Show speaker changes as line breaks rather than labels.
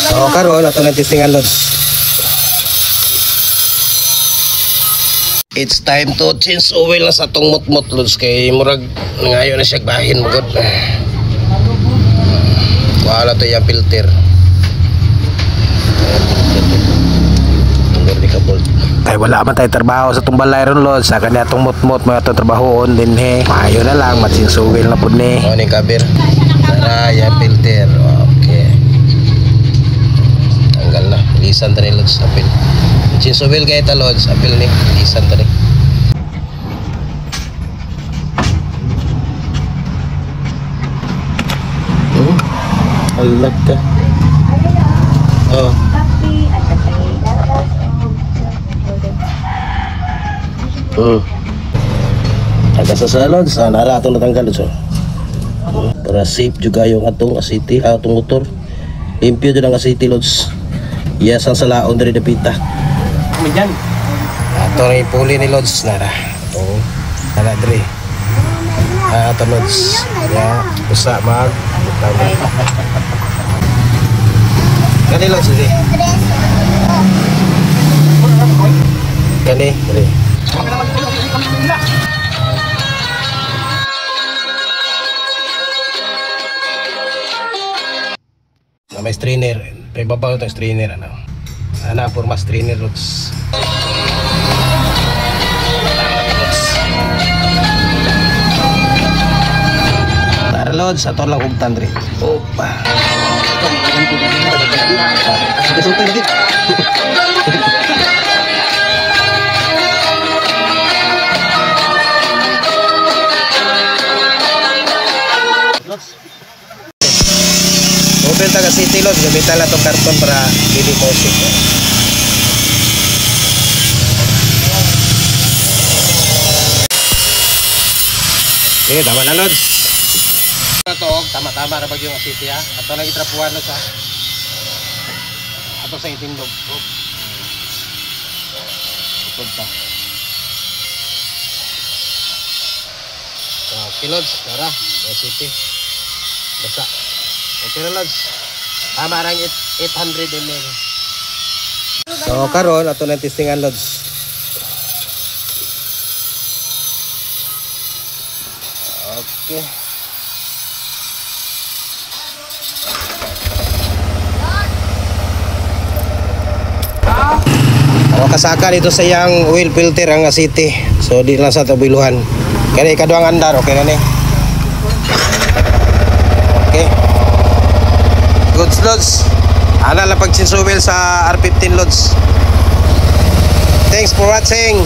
So karon ato nang testingan lods. It's time to change oil na sa tong mutmut lods kay murag ngayon na siya bahin mo god. Wala to yung filter. Ay wala man tayo trabaho sa tong balay ron lods. Sa kanya tong mutmut mga itong trabahoon din he. Mayo na lang mag-change oil na po ni. O ning kabir. Tara yung filter. Okay. Tanggal na. Lisan tani lods apil. Change oil kaya ita lods apil ni. Lisan tani. Alat ka. Oh. Agak sa salon sa nara atong natanggal so. Para safe juga yung atong asiti, atong motor. Limpyo jud ang asiti lods. Yes ang salaon diri dapita. Diyan. Ato ray puli ni lods nara. Atong nara diri. Ato lods. Ya, usa mag Kani lods diri. Kani diri. May strainer, may babaw itong strainer ano. Ana for mas strainer lods. Tara lods, ato lang kong tandri. Opa. Kasutay lagi. Open taga city lods, gamitan lang itong karton para i-deposit. Okay, tama na lods. Ito, tama-tama na bagyong city ha. Ito lang itrapuan lods ha. Ito sa itindog. Ipod pa. Okay lods, tara, city. Basa. Okay na lods. Tama lang 800 ml. So karon ato nang testingan lods. Okay. Ako kasaka dito sa yang oil filter ang asiti. So di lang sa tabiluhan. Kaya ikaduang andar okay na ni. Okay. Goods lods. Ana lang pag-change oil sa R15 lods. Thanks for watching.